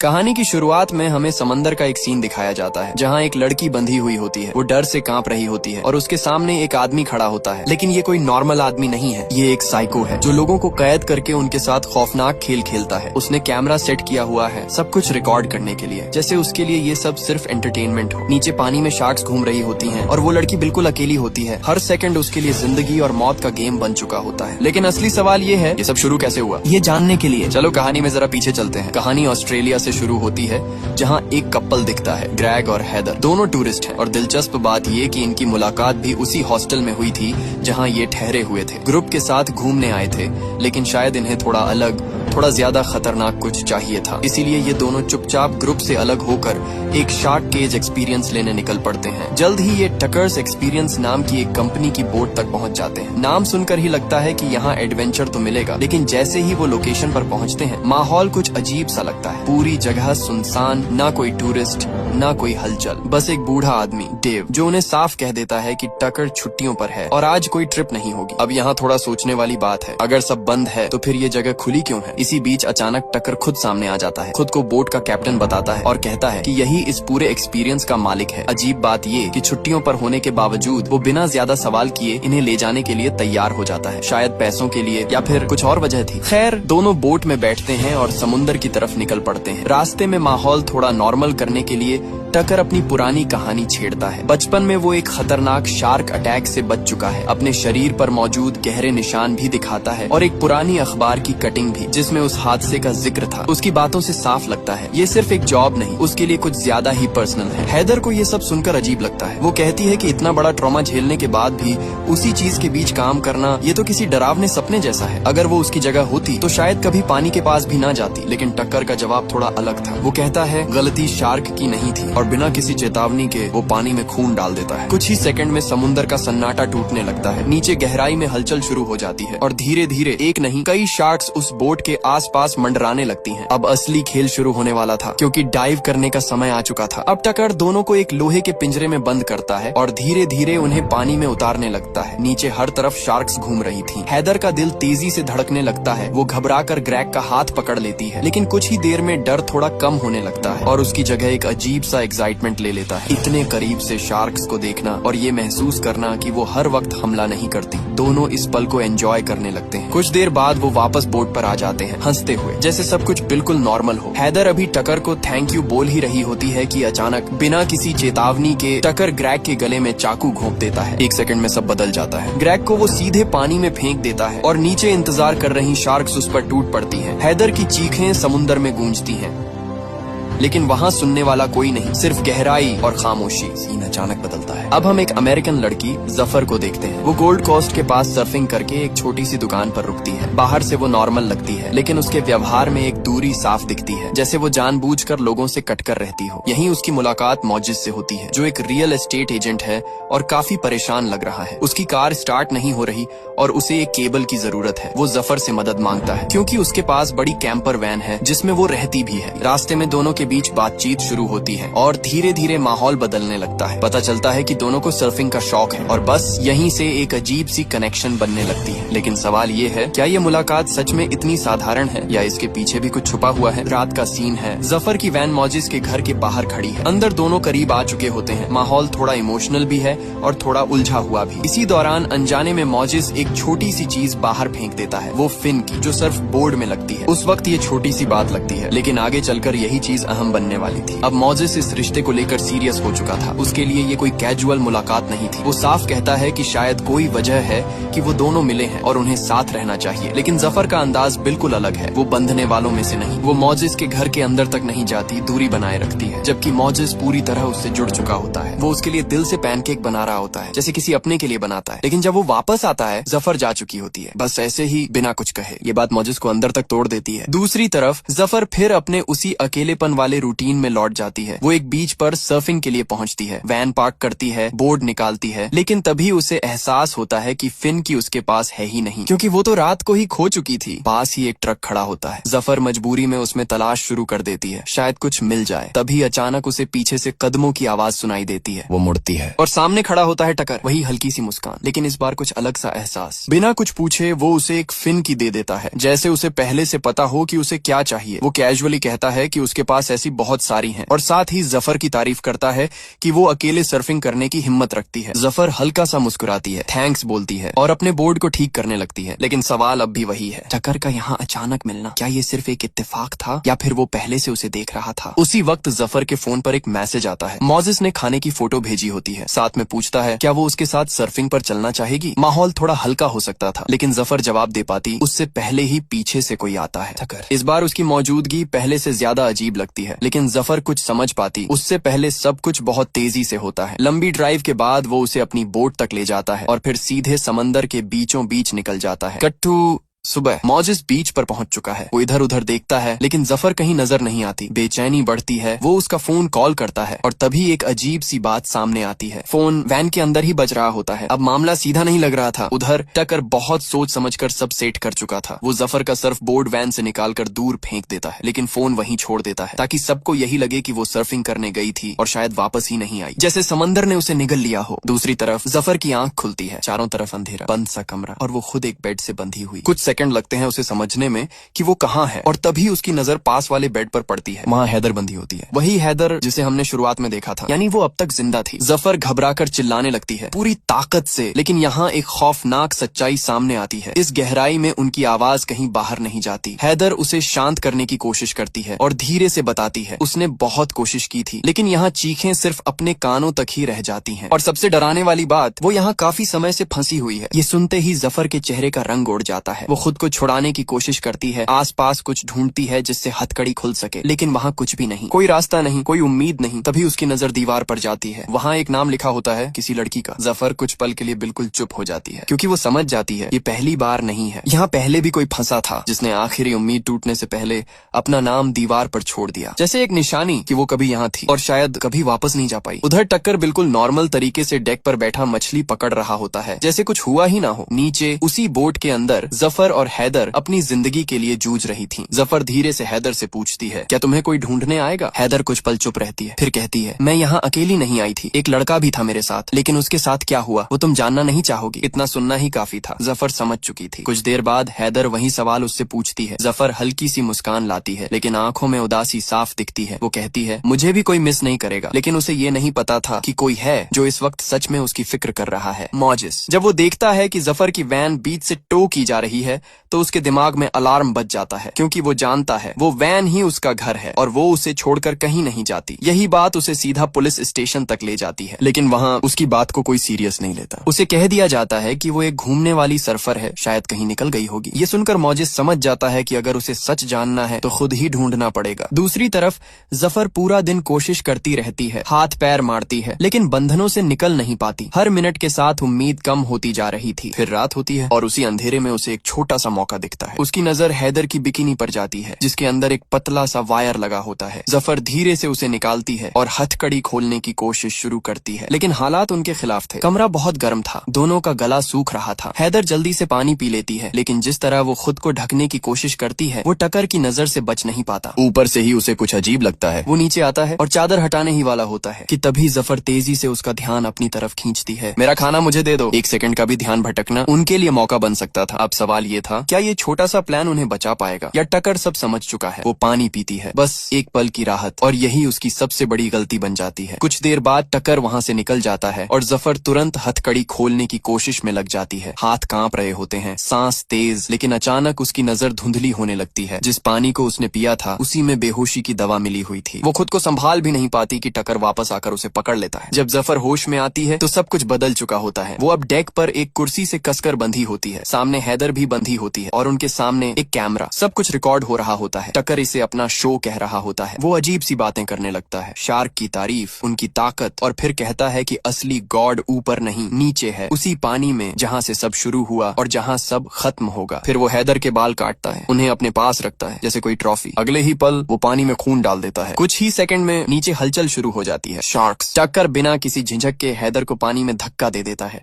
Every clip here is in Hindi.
कहानी की शुरुआत में हमें समंदर का एक सीन दिखाया जाता है जहाँ एक लड़की बंधी हुई होती है। वो डर से कांप रही होती है और उसके सामने एक आदमी खड़ा होता है, लेकिन ये कोई नॉर्मल आदमी नहीं है। ये एक साइको है जो लोगों को कैद करके उनके साथ खौफनाक खेल खेलता है। उसने कैमरा सेट किया हुआ है सब कुछ रिकॉर्ड करने के लिए, जैसे उसके लिए ये सब सिर्फ एंटरटेनमेंट हो। नीचे पानी में शार्क्स घूम रही होती हैं और वो लड़की बिल्कुल अकेली होती है। हर सेकंड उसके लिए जिंदगी और मौत का गेम बन चुका होता है। लेकिन असली सवाल ये है, ये सब शुरू कैसे हुआ? ये जानने के लिए चलो कहानी में जरा पीछे चलते हैं। कहानी ऑस्ट्रेलिया से शुरू होती है जहाँ एक कपल दिखता है, ग्रेग और हैदर। दोनों टूरिस्ट हैं और दिलचस्प बात ये कि इनकी मुलाकात भी उसी हॉस्टल में हुई थी जहाँ ये ठहरे हुए थे। ग्रुप के साथ घूमने आए थे, लेकिन शायद इन्हें थोड़ा अलग, थोड़ा ज्यादा खतरनाक कुछ चाहिए था। इसीलिए ये दोनों चुपचाप ग्रुप से अलग होकर एक शार्क केज एक्सपीरियंस लेने निकल पड़ते हैं। जल्द ही ये टकर्स एक्सपीरियंस नाम की एक कंपनी की बोट तक पहुंच जाते हैं। नाम सुनकर ही लगता है कि यहाँ एडवेंचर तो मिलेगा, लेकिन जैसे ही वो लोकेशन पर पहुंचते हैं माहौल कुछ अजीब सा लगता है। पूरी जगह सुनसान, ना कोई टूरिस्ट, ना कोई हलचल, बस एक बूढ़ा आदमी डेव जो उन्हें साफ कह देता है कि टकर छुट्टियों पर है और आज कोई ट्रिप नहीं होगी। अब यहाँ थोड़ा सोचने वाली बात है, अगर सब बंद है तो फिर ये जगह खुली क्यों है? इसी बीच अचानक टकर खुद सामने आ जाता है, खुद को बोट का कैप्टन बताता है और कहता है कि यही इस पूरे एक्सपीरियंस का मालिक है। अजीब बात ये कि छुट्टियों पर होने के बावजूद वो बिना ज्यादा सवाल किए इन्हें ले जाने के लिए तैयार हो जाता है। शायद पैसों के लिए या फिर कुछ और वजह थी। खैर, दोनों बोट में बैठते हैं और समुंदर की तरफ निकल पड़ते हैं। रास्ते में माहौल थोड़ा नॉर्मल करने के लिए टकर अपनी पुरानी कहानी छेड़ता है। बचपन में वो एक खतरनाक शार्क अटैक से बच चुका है। अपने शरीर पर मौजूद गहरे निशान भी दिखाता है और एक पुरानी अखबार की कटिंग भी जिसमें उस हादसे का जिक्र था। उसकी बातों से साफ लगता है ये सिर्फ एक जॉब नहीं, उसके लिए कुछ ज्यादा ही पर्सनल है। हैदर को ये सब सुनकर अजीब लगता है। वो कहती है कि इतना बड़ा ट्रॉमा झेलने के बाद भी उसी चीज के बीच काम करना, ये तो किसी डरावने सपने जैसा है। अगर वो उसकी जगह होती तो शायद कभी पानी के पास भी ना जाती। लेकिन टक्कर का जवाब थोड़ा अलग था। वो कहता है गलती शार्क की नहीं थी और बिना किसी चेतावनी के वो पानी में खून डाल देता है। कुछ ही सेकंड में समुंदर का सन्नाटा टूटने लगता है। नीचे गहराई में हलचल शुरू हो जाती है और धीरे धीरे एक नहीं कई शार्क्स उस बोट के आसपास मंडराने लगती हैं। अब असली खेल शुरू होने वाला था, क्योंकि डाइव करने का समय आ चुका था। अब टकर दोनों को एक लोहे के पिंजरे में बंद करता है और धीरे धीरे उन्हें पानी में उतारने लगता है। नीचे हर तरफ शार्क्स घूम रही थी। हैदर का दिल तेजी से धड़कने लगता है। वो घबराकर ग्रेग का हाथ पकड़ लेती है, लेकिन कुछ ही देर में डर थोड़ा कम होने लगता है और उसकी जगह एक अजीब सा एक्साइटमेंट ले लेता है। इतने करीब से शार्क्स को देखना और ये महसूस करना कि वो हर वक्त हमला नहीं करती। दोनों इस पल को एंजॉय करने लगते हैं। कुछ देर बाद वो वापस बोट पर आ जाते हैं, हंसते हुए, जैसे सब कुछ बिल्कुल नॉर्मल हो। हैदर अभी टकर को थैंक यू बोल ही रही होती है कि अचानक बिना किसी चेतावनी के टकर ग्रेग के गले में चाकू घोंप देता है। एक सेकंड में सब बदल जाता है। ग्रेग को वो सीधे पानी में फेंक देता है और नीचे इंतजार कर रही शार्क्स उस पर टूट पड़ती हैं। हैदर की चीखें समुंदर में गूंजती हैं, लेकिन वहाँ सुनने वाला कोई नहीं, सिर्फ गहराई और खामोशी। सीन अचानक बदलता है। अब हम एक अमेरिकन लड़की जफर को देखते हैं। वो गोल्ड कोस्ट के पास सर्फिंग करके एक छोटी सी दुकान पर रुकती है। बाहर से वो नॉर्मल लगती है, लेकिन उसके व्यवहार में एक दूरी साफ दिखती है, जैसे वो जानबूझकर लोगों से कटकर रहती हो। यहीं उसकी मुलाकात मौजिद से होती है, जो एक रियल एस्टेट एजेंट है और काफी परेशान लग रहा है। उसकी कार स्टार्ट नहीं हो रही और उसे एक केबल की जरूरत है। वो जफर से मदद मांगता है, क्योंकि उसके पास बड़ी कैंपर वैन है जिसमें वो रहती भी है। रास्ते में दोनों के बीच बातचीत शुरू होती है और धीरे धीरे माहौल बदलने लगता है। पता चलता है कि दोनों को सर्फिंग का शौक है और बस यहीं से एक अजीब सी कनेक्शन बनने लगती है। लेकिन सवाल ये है, क्या ये मुलाकात सच में इतनी साधारण है या इसके पीछे भी कुछ छुपा हुआ है? रात का सीन है। जफर की वैन मौजिज के घर के बाहर खड़ी है। अंदर दोनों करीब आ चुके होते हैं। माहौल थोड़ा इमोशनल भी है और थोड़ा उलझा हुआ भी। इसी दौरान अनजाने में मौजिज एक छोटी सी चीज बाहर फेंक देता है, वो फिन की, जो सर्फ बोर्ड में लगती है। उस वक्त ये छोटी सी बात लगती है, लेकिन आगे चलकर यही चीज अहम बनने वाली थी। अब मौजिस इस रिश्ते को लेकर सीरियस हो चुका था। उसके लिए ये कोई कैजुअल मुलाकात नहीं थी। वो साफ कहता है कि शायद कोई वजह है कि वो दोनों मिले हैं और उन्हें साथ रहना चाहिए। लेकिन जफर का अंदाज बिल्कुल अलग है। वो बंधने वालों में से नहीं। वो मौजिस के घर के अंदर तक नहीं जाती, दूरी बनाए रखती है, जबकि मौजिस पूरी तरह उससे जुड़ चुका होता है। वो उसके लिए दिल से पैनकेक बना रहा होता है, जैसे किसी अपने के लिए बनाता है। लेकिन जब वो वापस आता है, जफर जा चुकी होती है, बस ऐसे ही बिना कुछ कहे। ये बात मौजिस को अंदर तक तोड़ देती है। दूसरी तरफ जफर फिर अपने उसी अकेलेपन वाले रूटीन में लौट जाती है। वो एक बीच पर सर्फिंग के लिए पहुंचती है, वैन पार्क करती है, बोर्ड निकालती है, लेकिन तभी उसे एहसास होता है कि फिन की उसके पास है ही नहीं, क्योंकि वो तो रात को ही खो चुकी थी। पास ही एक ट्रक खड़ा होता है। जफर मजबूरी में उसमें तलाश शुरू कर देती है, शायद कुछ मिल जाए। तभी अचानक उसे पीछे से कदमों की आवाज सुनाई देती है। वो मुड़ती है और सामने खड़ा होता है टकर। वही हल्की सी मुस्कान, लेकिन इस बार कुछ अलग सा एहसास। बिना कुछ पूछे वो उसे एक फिन की दे देता है, जैसे उसे पहले से पता हो कि उसे क्या चाहिए। वो कैजुअली कहता है कि उसके पास ऐसी बहुत सारी हैं। और साथ ही जफर की तारीफ करता है कि वो अकेले सर्फिंग करने की हिम्मत रखती है। जफर हल्का सा मुस्कुराती है, थैंक्स बोलती है और अपने बोर्ड को ठीक करने लगती है। लेकिन सवाल अब भी वही है, टकर का यहाँ अचानक मिलना, क्या ये सिर्फ एक इत्तेफाक था या फिर वो पहले से उसे देख रहा था? उसी वक्त जफर के फोन पर एक मैसेज आता है। मोजिस ने खाने की फोटो भेजी होती है, साथ में पूछता है क्या वो उसके साथ सर्फिंग पर चलना चाहेगी। माहौल थोड़ा हल्का हो सकता था, लेकिन जफर जवाब दे पाती उससे पहले ही पीछे से कोई आता है। टकर इस बार उसकी मौजूदगी पहले से ज्यादा अजीब लगती है, लेकिन जफर कुछ समझ पाती उससे पहले सब कुछ बहुत तेजी से होता है। लंबी ड्राइव के बाद वो उसे अपनी बोट तक ले जाता है और फिर सीधे समंदर के बीचों बीच निकल जाता है। कट्टू सुबह मोजिस बीच पर पहुंच चुका है। वो इधर उधर देखता है, लेकिन जफर कहीं नजर नहीं आती। बेचैनी बढ़ती है। वो उसका फोन कॉल करता है और तभी एक अजीब सी बात सामने आती है। फोन वैन के अंदर ही बज रहा होता है। अब मामला सीधा नहीं लग रहा था। उधर टकर बहुत सोच समझकर सब सेट कर चुका था। वो जफर का सर्फ बोर्ड वैन से निकालकर दूर फेंक देता है, लेकिन फोन वहीं छोड़ देता है ताकि सबको यही लगे कि वो सर्फिंग करने गई थी और शायद वापस ही नहीं आई, जैसे समंदर ने उसे निगल लिया हो। दूसरी तरफ जफर की आंख खुलती है। चारों तरफ अंधेरा, बंद सा कमरा और वो खुद एक बेड से बंधी हुई। कुछ सेकंड लगते हैं उसे समझने में कि वो कहाँ है और तभी उसकी नजर पास वाले बेड पर पड़ती है। वहाँ हैदर बंधी होती है, वही हैदर जिसे हमने शुरुआत में देखा था, यानी वो अब तक जिंदा थी। जफर घबराकर चिल्लाने लगती है पूरी ताकत से, लेकिन यहाँ एक खौफनाक सच्चाई सामने आती है। इस गहराई में उनकी आवाज कहीं बाहर नहीं जाती। हैदर उसे शांत करने की कोशिश करती है और धीरे से बताती है उसने बहुत कोशिश की थी, लेकिन यहाँ चीखें सिर्फ अपने कानों तक ही रह जाती हैं। और सबसे डराने वाली बात, वो यहाँ काफी समय से फंसी हुई है। ये सुनते ही जफर के चेहरे का रंग उड़ जाता है। वो खुद को छुड़ाने की कोशिश करती है, आसपास कुछ ढूंढती है जिससे हथकड़ी खुल सके, लेकिन वहाँ कुछ भी नहीं, कोई रास्ता नहीं, कोई उम्मीद नहीं। तभी उसकी नजर दीवार पर जाती है। वहाँ एक नाम लिखा होता है, किसी लड़की का। जफर कुछ पल के लिए बिल्कुल चुप हो जाती है, क्योंकि वो समझ जाती है ये पहली बार नहीं है। यहाँ पहले भी कोई फंसा था जिसने आखिरी उम्मीद टूटने से पहले अपना नाम दीवार पर छोड़ दिया, जैसे एक निशानी कि वो कभी यहाँ थी और शायद कभी वापस नहीं जा पाई। उधर टक्कर बिल्कुल नॉर्मल तरीके से डेक पर बैठा मछली पकड़ रहा होता है, जैसे कुछ हुआ ही ना हो। नीचे उसी बोट के अंदर जफर और हैदर अपनी जिंदगी के लिए जूझ रही थी। जफर धीरे से हैदर से पूछती है, क्या तुम्हें कोई ढूंढने आएगा? हैदर कुछ पल चुप रहती है, फिर कहती है, मैं यहाँ अकेली नहीं आई थी, एक लड़का भी था मेरे साथ, लेकिन उसके साथ क्या हुआ वो तुम जानना नहीं चाहोगी। इतना सुनना ही काफी था। जफर समझ चुकी थी। कुछ देर बाद हैदर वही सवाल उससे पूछती है। जफर हल्की सी मुस्कान लाती है, लेकिन आंखों में उदासी साफ दिखती है। वो कहती है, मुझे भी कोई मिस नहीं करेगा, लेकिन उसे ये नहीं पता था कि कोई है जो इस वक्त सच में उसकी फिक्र कर रहा है। मोजिस जब वो देखता है कि जफर की वैन बीच से टो की जा रही है, तो उसके दिमाग में अलार्म बज जाता है, क्योंकि वो जानता है वो वैन ही उसका घर है और वो उसे छोड़कर कहीं नहीं जाती। यही बात उसे सीधा पुलिस स्टेशन तक ले जाती है, लेकिन वहाँ उसकी बात को कोई सीरियस नहीं लेता। उसे कह दिया जाता है कि वो एक घूमने वाली सर्फर है, शायद कहीं निकल गई होगी। ये सुनकर मोजिस समझ जाता है कि अगर उसे सच जानना है तो खुद ही ढूंढना पड़ेगा। दूसरी तरफ जफर पूरा दिन कोशिश करती रहती है, हाथ पैर मारती है, लेकिन बंधनों से निकल नहीं पाती। हर मिनट के साथ उम्मीद कम होती जा रही थी। फिर रात होती है और उसी अंधेरे में उसे एक छोटा सा मौका दिखता है। उसकी नजर हैदर की बिकिनी पर जाती है, जिसके अंदर एक पतला सा वायर लगा होता है। जफर धीरे से उसे निकालती है और हथकड़ी खोलने की कोशिश शुरू करती है, लेकिन हालात उनके खिलाफ थे। कमरा बहुत गर्म था, दोनों का गला सूख रहा था। हैदर जल्दी से पानी पी लेती है, लेकिन जिस तरह वो खुद को ढकने की कोशिश करती है, वो टकर की नजर से बच नहीं पाता। ऊपर से ही उसे कुछ अजीब लगता है। वो नीचे आता है और चादर हटाने ही वाला होता है कि तभी जफर तेजी से उसका ध्यान अपनी तरफ खींचती है। मेरा खाना मुझे दे दो। एक सेकंड का भी ध्यान भटकना उनके लिए मौका बन सकता था। अब सवाल ये था, क्या ये छोटा सा प्लान उन्हें बचा पाएगा, या टकर सब समझ चुका है। वो पानी पीती है, बस एक पल की राहत, और यही उसकी सबसे बड़ी गलती बन जाती है। कुछ देर बाद टकर वहाँ से निकल जाता है और जफर तुरंत हथकड़ी खोलने की कोशिश में लग जाती है। हाथ कांप रहे होते हैं, सांस तेज, लेकिन अचानक उसकी नजर धुंधली होने लगती है। जिस पानी को उसने पिया था उसी में बेहोशी की दवा मिली हुई थी। वो खुद को संभाल भी नहीं पाती कि टकर वापस आकर उसे पकड़ लेता है। जब जफर होश में आती है तो सब कुछ बदल चुका होता है। वो अब डेक पर एक कुर्सी से कसकर बंधी होती है, सामने हैदर भी बंधी होती है और उनके सामने एक कैमरा। सब कुछ रिकॉर्ड हो रहा होता है। टकर इसे अपना शो कह रहा होता है। वो अजीब सी बातें करने लगता है, शार्क की तारीफ, उनकी ताकत, और फिर कहता है कि असली गॉड ऊपर नहीं नीचे है, उसी पानी में जहाँ से सब शुरू हुआ और जहाँ सब खत्म होगा। फिर वो हैदर के बाल काटता है, उन्हें अपने पास रखता है जैसे कोई ट्रॉफी। अगले ही पल वो पानी में खून डाल देता है। कुछ ही सेकंड में नीचे हलचल शुरू हो जाती है। शार्क्स। टक्कर बिना किसी झिझक के हैदर को पानी में धक्का दे देता है।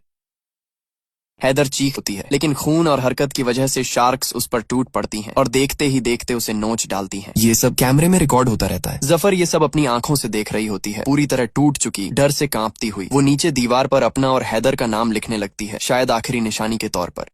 हैदर चीख होती है, लेकिन खून और हरकत की वजह से शार्क्स उस पर टूट पड़ती हैं और देखते ही देखते उसे नोच डालती हैं। ये सब कैमरे में रिकॉर्ड होता रहता है। जफर ये सब अपनी आंखों से देख रही होती है, पूरी तरह टूट चुकी, डर से कांपती हुई। वो नीचे दीवार पर अपना और हैदर का नाम लिखने लगती है, शायद आखिरी निशानी के तौर पर।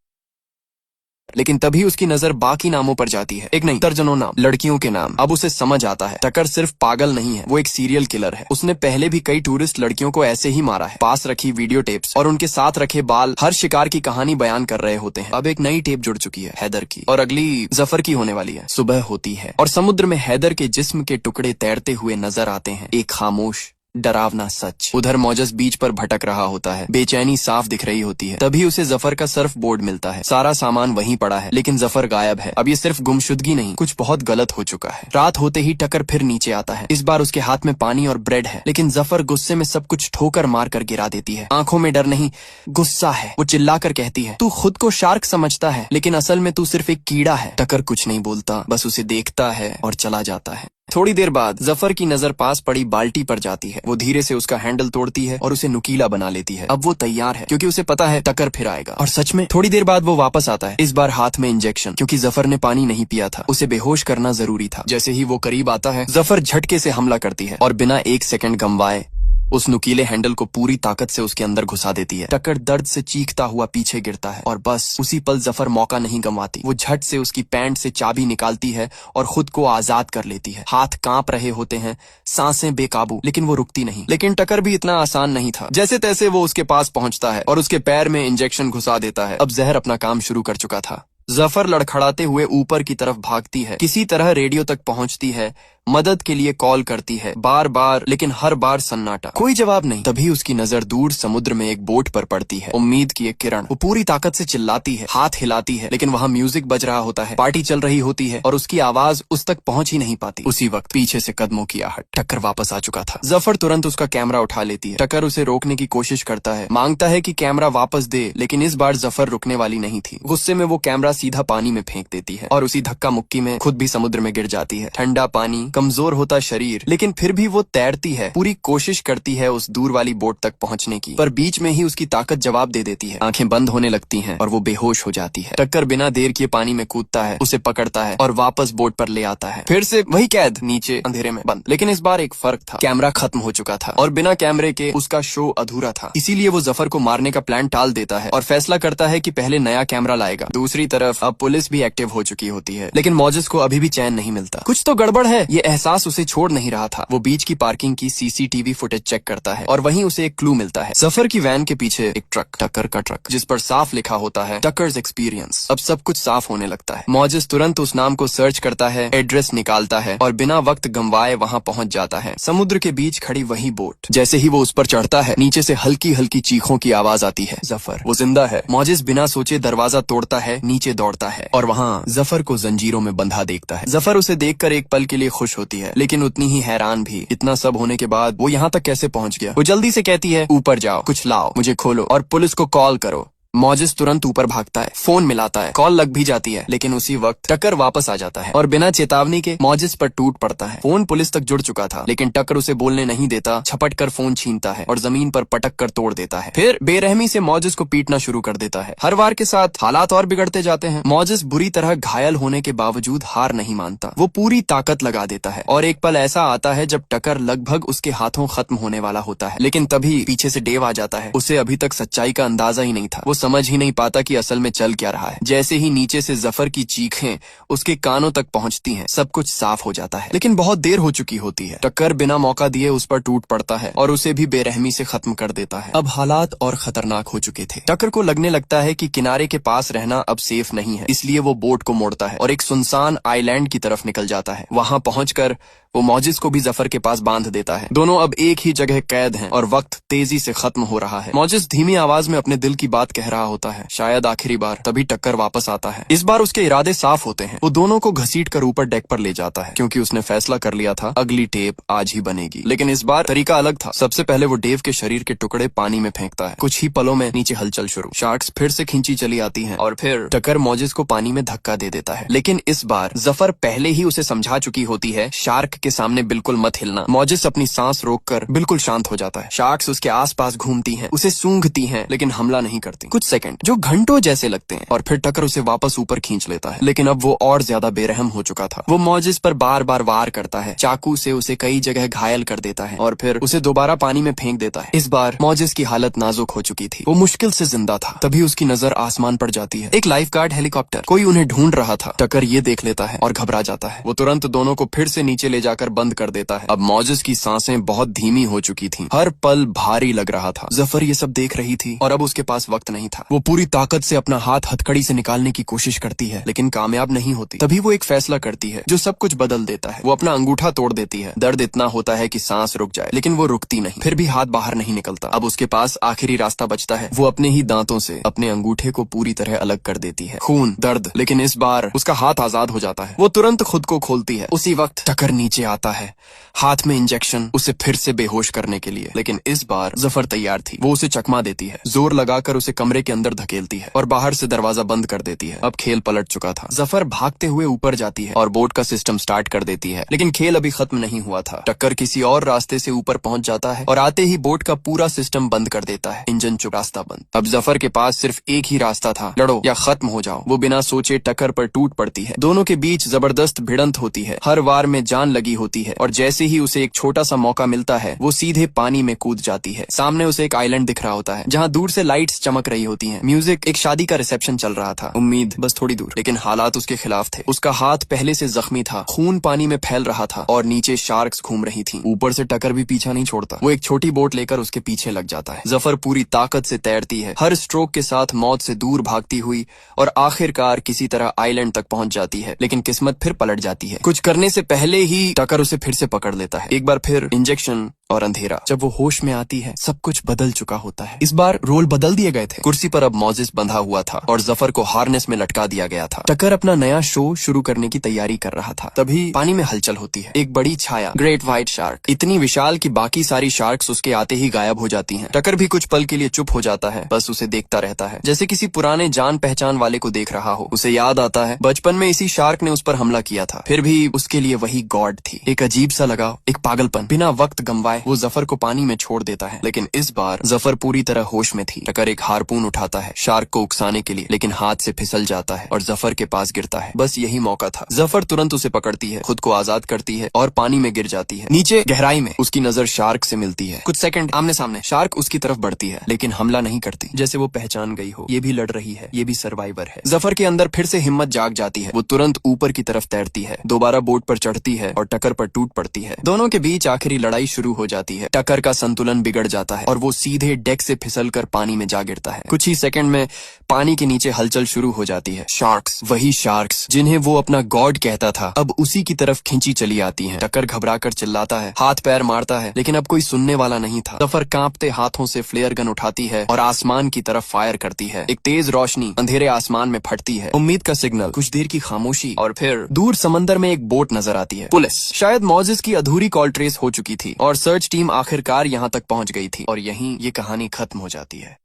लेकिन तभी उसकी नजर बाकी नामों पर जाती है। एक नहीं, दर्जनों नाम, लड़कियों के नाम। अब उसे समझ आता है टकर सिर्फ पागल नहीं है, वो एक सीरियल किलर है। उसने पहले भी कई टूरिस्ट लड़कियों को ऐसे ही मारा है। पास रखी वीडियो टेप्स और उनके साथ रखे बाल हर शिकार की कहानी बयान कर रहे होते हैं। अब एक नई टेप जुड़ चुकी है हैदर की, और अगली जफर की होने वाली है। सुबह होती है और समुद्र में हैदर के जिस्म के टुकड़े तैरते हुए नजर आते हैं। एक खामोश डरावना सच। उधर मौजस बीच पर भटक रहा होता है, बेचैनी साफ दिख रही होती है। तभी उसे जफर का सर्फ बोर्ड मिलता है। सारा सामान वहीं पड़ा है, लेकिन जफर गायब है। अब ये सिर्फ गुमशुदगी नहीं, कुछ बहुत गलत हो चुका है। रात होते ही टकर फिर नीचे आता है। इस बार उसके हाथ में पानी और ब्रेड है, लेकिन जफर गुस्से में सब कुछ ठोकर मार कर गिरा देती है। आंखों में डर नहीं, गुस्सा है। वो चिल्लाकर कहती है, तू खुद को शार्क समझता है, लेकिन असल में तू सिर्फ एक कीड़ा है। टकर कुछ नहीं बोलता, बस उसे देखता है और चला जाता है। थोड़ी देर बाद जफर की नजर पास पड़ी बाल्टी पर जाती है। वो धीरे से उसका हैंडल तोड़ती है और उसे नुकीला बना लेती है। अब वो तैयार है, क्योंकि उसे पता है टकर फिर आएगा। और सच में थोड़ी देर बाद वो वापस आता है, इस बार हाथ में इंजेक्शन, क्योंकि जफर ने पानी नहीं पिया था। उसे बेहोश करना जरूरी था। जैसे ही वो करीब आता है, जफर झटके से हमला करती है और बिना एक सेकंड गंवाए उस नुकीले हैंडल को पूरी ताकत से उसके अंदर घुसा देती है। टकर दर्द से चीखता हुआ पीछे गिरता है और बस उसी पल जफर मौका नहीं गंवाती। वो झट से उसकी पैंट से चाबी निकालती है और खुद को आजाद कर लेती है। हाथ कांप रहे होते हैं, सांसें बेकाबू, लेकिन वो रुकती नहीं। लेकिन टकर भी इतना आसान नहीं था। जैसे तैसे वो उसके पास पहुंचता है और उसके पैर में इंजेक्शन घुसा देता है। अब जहर अपना काम शुरू कर चुका था। जफर लड़खड़ाते हुए ऊपर की तरफ भागती है, किसी तरह रेडियो तक पहुंचती है, मदद के लिए कॉल करती है, बार बार, लेकिन हर बार सन्नाटा, कोई जवाब नहीं। तभी उसकी नजर दूर समुद्र में एक बोट पर पड़ती है। उम्मीद की एक किरण। वो पूरी ताकत से चिल्लाती है, हाथ हिलाती है, लेकिन वहाँ म्यूजिक बज रहा होता है, पार्टी चल रही होती है और उसकी आवाज उस तक पहुंच ही नहीं पाती। उसी वक्त पीछे से कदमों की आहट। टक्कर वापस आ चुका था। जफर तुरंत उसका कैमरा उठा लेती है। टक्कर उसे रोकने की कोशिश करता है, मांगता है कि कैमरा वापस दे, लेकिन इस बार जफर रुकने वाली नहीं थी। गुस्से में वो कैमरा सीधा पानी में फेंक देती है और उसी धक्का मुक्की में खुद भी समुद्र में गिर जाती है। ठंडा पानी, कमजोर होता शरीर, लेकिन फिर भी वो तैरती है, पूरी कोशिश करती है उस दूर वाली बोट तक पहुंचने की, पर बीच में ही उसकी ताकत जवाब दे देती है। आंखें बंद होने लगती हैं और वो बेहोश हो जाती है। टक्कर बिना देर किए पानी में कूदता है, उसे पकड़ता है और वापस बोट पर ले आता है। फिर से वही कैद, नीचे अंधेरे में बंद। लेकिन इस बार एक फर्क था, कैमरा खत्म हो चुका था और बिना कैमरे के उसका शो अधूरा था। इसीलिए वो जफर को मारने का प्लान टाल देता है और फैसला करता है कि पहले नया कैमरा लाएगा। दूसरी तरफ अब पुलिस भी एक्टिव हो चुकी होती है, लेकिन मौजस को अभी भी चैन नहीं मिलता। कुछ तो गड़बड़ है, ये एहसास उसे छोड़ नहीं रहा था। वो बीच की पार्किंग की सीसीटीवी फुटेज चेक करता है और वहीं उसे एक क्लू मिलता है। जफर की वैन के पीछे एक ट्रक, टक्कर का ट्रक, जिस पर साफ लिखा होता है टक्कर्स एक्सपीरियंस। अब सब कुछ साफ होने लगता है। मौजस तुरंत उस नाम को सर्च करता है, एड्रेस निकालता है और बिना वक्त गंवाए वहाँ पहुँच जाता है। समुद्र के बीच खड़ी वही बोट। जैसे ही वो उस पर चढ़ता है, नीचे से हल्की हल्की चीखों की आवाज आती है। जफर, वो जिंदा है। मौजस बिना सोचे दरवाजा तोड़ता है, नीचे दौड़ता है और वहाँ जफर को जंजीरों में बंधा देखता है। जफर उसे देखकर एक पल के लिए खुश होती है, लेकिन उतनी ही हैरान भी। इतना सब होने के बाद वो यहाँ तक कैसे पहुँच गया? वो जल्दी से कहती है, ऊपर जाओ, कुछ लाओ, मुझे खोलो और पुलिस को कॉल करो। मौजस तुरंत ऊपर भागता है, फोन मिलाता है, कॉल लग भी जाती है, लेकिन उसी वक्त टक्कर वापस आ जाता है और बिना चेतावनी के मौजस पर टूट पड़ता है। फोन पुलिस तक जुड़ चुका था, लेकिन टक्कर उसे बोलने नहीं देता, झपट कर फोन छीनता है और जमीन पर पटक कर तोड़ देता है। फिर बेरहमी से मौजस को पीटना शुरू कर देता है। हर बार के साथ हालात और बिगड़ते जाते हैं। मौजस बुरी तरह घायल होने के बावजूद हार नहीं मानता। वो पूरी ताकत लगा देता है और एक पल ऐसा आता है जब टक्कर लगभग उसके हाथों खत्म होने वाला होता है, लेकिन तभी पीछे से डेव आ जाता है। उसे अभी तक सच्चाई का अंदाजा ही नहीं था। वो समझ ही नहीं पाता कि असल में चल क्या रहा है। जैसे ही नीचे से जफर की चीखें उसके कानों तक पहुंचती हैं, सब कुछ साफ हो जाता है, लेकिन बहुत देर हो चुकी होती है। टक्कर बिना मौका दिए उस पर टूट पड़ता है और उसे भी बेरहमी से खत्म कर देता है। अब हालात और खतरनाक हो चुके थे। टक्कर को लगने लगता है कि किनारे के पास रहना अब सेफ नहीं है, इसलिए वो बोट को मोड़ता है और एक सुनसान आइलैंड की तरफ निकल जाता है। वहां पहुंचकर वो मौजिस को भी जफर के पास बांध देता है। दोनों अब एक ही जगह कैद हैं और वक्त तेजी से खत्म हो रहा है। मौजिस धीमी आवाज में अपने दिल की बात कह रहा होता है, शायद आखिरी बार। तभी टक्कर वापस आता है। इस बार उसके इरादे साफ होते हैं। वो दोनों को घसीट कर ऊपर डेक पर ले जाता है, क्योंकि उसने फैसला कर लिया था अगली टेप आज ही बनेगी। लेकिन इस बार तरीका अलग था। सबसे पहले वो डेव के शरीर के टुकड़े पानी में फेंकता है। कुछ ही पलों में नीचे हलचल शुरू। शार्क्स फिर से खींची चली आती हैं और फिर टक्कर मौजिस को पानी में धक्का दे देता है। लेकिन इस बार जफर पहले ही उसे समझा चुकी होती है शार्क के सामने बिल्कुल मत हिलना। मॉजिस अपनी सांस रोककर बिल्कुल शांत हो जाता है। शार्क्स उसके आसपास घूमती हैं, उसे सूंघती हैं, लेकिन हमला नहीं करती। कुछ सेकंड जो घंटों जैसे लगते हैं और फिर टकर उसे वापस ऊपर खींच लेता है, लेकिन अब वो और ज्यादा बेरहम हो चुका था। वो मॉजिस पर बार बार वार करता है, चाकू से उसे कई जगह घायल कर देता है और फिर उसे दोबारा पानी में फेंक देता है। इस बार मॉजिस की हालत नाजुक हो चुकी थी, वो मुश्किल से जिंदा था। तभी उसकी नजर आसमान पर जाती है, एक लाइफ गार्ड हेलीकॉप्टर, कोई उन्हें ढूंढ रहा था। टकर ये देख लेता है और घबरा जाता है। वो तुरंत दोनों को फिर से नीचे ले जाकर बंद कर देता है। अब मॉजिस की सांसें बहुत धीमी हो चुकी थीं, हर पल भारी लग रहा था। जफर ये सब देख रही थी और अब उसके पास वक्त नहीं था। वो पूरी ताकत से अपना हाथ हथकड़ी से निकालने की कोशिश करती है, लेकिन कामयाब नहीं होती। तभी वो एक फैसला करती है जो सब कुछ बदल देता है। वो अपना अंगूठा तोड़ देती है। दर्द इतना होता है कि सांस रुक जाए, लेकिन वो रुकती नहीं। फिर भी हाथ बाहर नहीं निकलता। अब उसके पास आखिरी रास्ता बचता है। वो अपने ही दांतों से अपने अंगूठे को पूरी तरह अलग कर देती है। खून, दर्द, लेकिन इस बार उसका हाथ आजाद हो जाता है। वो तुरंत खुद को खोलती है। उसी वक्त टकर नीचे आता है, हाथ में इंजेक्शन उसे फिर से बेहोश करने के लिए। लेकिन इस बार जफर तैयार थी। वो उसे चकमा देती है, जोर लगाकर उसे कमरे के अंदर धकेलती है और बाहर से दरवाजा बंद कर देती है। अब खेल पलट चुका था। जफर भागते हुए ऊपर जाती है और बोट का सिस्टम स्टार्ट कर देती है, लेकिन खेल अभी खत्म नहीं हुआ था। टक्कर किसी और रास्ते से ऊपर पहुंच जाता है और आते ही बोट का पूरा सिस्टम बंद कर देता है। इंजन चुप, रास्ता बंद। अब जफर के पास सिर्फ एक ही रास्ता था, लड़ो या खत्म हो जाओ। वो बिना सोचे टक्कर पर टूट पड़ती है। दोनों के बीच जबरदस्त भिड़ंत होती है, हर वार में जान लगी होती है और जैसे ही उसे एक छोटा सा मौका मिलता है वो सीधे पानी में कूद जाती है। सामने उसे एक आइलैंड दिख रहा होता है जहाँ दूर से लाइट्स चमक रही होती हैं। म्यूजिक, एक शादी का रिसेप्शन चल रहा था। उम्मीद बस थोड़ी दूर, लेकिन हालात उसके खिलाफ थे। उसका हाथ पहले से जख्मी था, खून पानी में फैल रहा था और नीचे शार्क्स घूम रही थीं। ऊपर से टकर भी पीछा नहीं छोड़ता। वो एक छोटी बोट लेकर उसके पीछे लग जाता है। जफर पूरी ताकत से तैरती है, हर स्ट्रोक के साथ मौत से दूर भागती हुई और आखिरकार किसी तरह आइलैंड तक पहुंच जाती है। लेकिन किस्मत फिर पलट जाती है। कुछ करने से पहले ही टकर उसे फिर से पकड़ लेता है। एक बार फिर इंजेक्शन और अंधेरा। जब वो होश में आती है सब कुछ बदल चुका होता है। इस बार रोल बदल दिए गए थे। कुर्सी पर अब मॉजिस बंधा हुआ था और जफर को हार्नेस में लटका दिया गया था। टकर अपना नया शो शुरू करने की तैयारी कर रहा था। तभी पानी में हलचल होती है। एक बड़ी छाया, ग्रेट व्हाइट शार्क, इतनी विशाल कि बाकी सारी शार्क्स उसके आते ही गायब हो जाती हैं। टकर भी कुछ पल के लिए चुप हो जाता है, बस उसे देखता रहता है, जैसे किसी पुराने जान पहचान वाले को देख रहा हो। उसे याद आता है बचपन में इसी शार्क ने उस पर हमला किया था, फिर भी उसके लिए वही गॉड थी। एक अजीब सा लगाव, एक पागलपन। बिना वक्त गंवाए वो जफर को पानी में छोड़ देता है। लेकिन इस बार जफर पूरी तरह होश में थी। टकर एक हारपून उठाता है शार्क को उकसाने के लिए, लेकिन हाथ से फिसल जाता है और जफर के पास गिरता है। बस यही मौका था। जफर तुरंत उसे पकड़ती है, खुद को आजाद करती है और पानी में गिर जाती है। नीचे गहराई में उसकी नजर शार्क से मिलती है। कुछ सेकंड आमने सामने। शार्क उसकी तरफ बढ़ती है, लेकिन हमला नहीं करती, जैसे वो पहचान गई हो ये भी लड़ रही है, ये भी सर्वाइवर है। जफर के अंदर फिर से हिम्मत जाग जाती है। वो तुरंत ऊपर की तरफ तैरती है, दोबारा बोट पर चढ़ती है और टकर पर टूट पड़ती है। दोनों के बीच आखिरी लड़ाई शुरू हो जाती है। टकर का संतुलन बिगड़ जाता है और वो सीधे डेक से फिसलकर पानी में जा गिरता है। कुछ ही सेकंड में पानी के नीचे हलचल शुरू हो जाती है। शार्क्स, वही शार्क्स जिन्हें वो अपना गॉड कहता था, अब उसी की तरफ खींची चली आती हैं। टकर घबराकर चिल्लाता है, हाथ पैर मारता है, लेकिन अब कोई सुनने वाला नहीं था। जफर कांपते हाथों से फ्लेयर गन उठाती है और आसमान की तरफ फायर करती है। एक तेज रोशनी अंधेरे आसमान में फटती है। उम्मीद का सिग्नल, कुछ देर की खामोशी और फिर दूर समंदर में एक बोट नजर आती है। पुलिस। शायद मॉजिस की अधूरी कॉल ट्रेस हो चुकी थी और सर्च टीम आखिरकार यहाँ तक पहुंच गई थी और यहीं ये कहानी खत्म हो जाती है।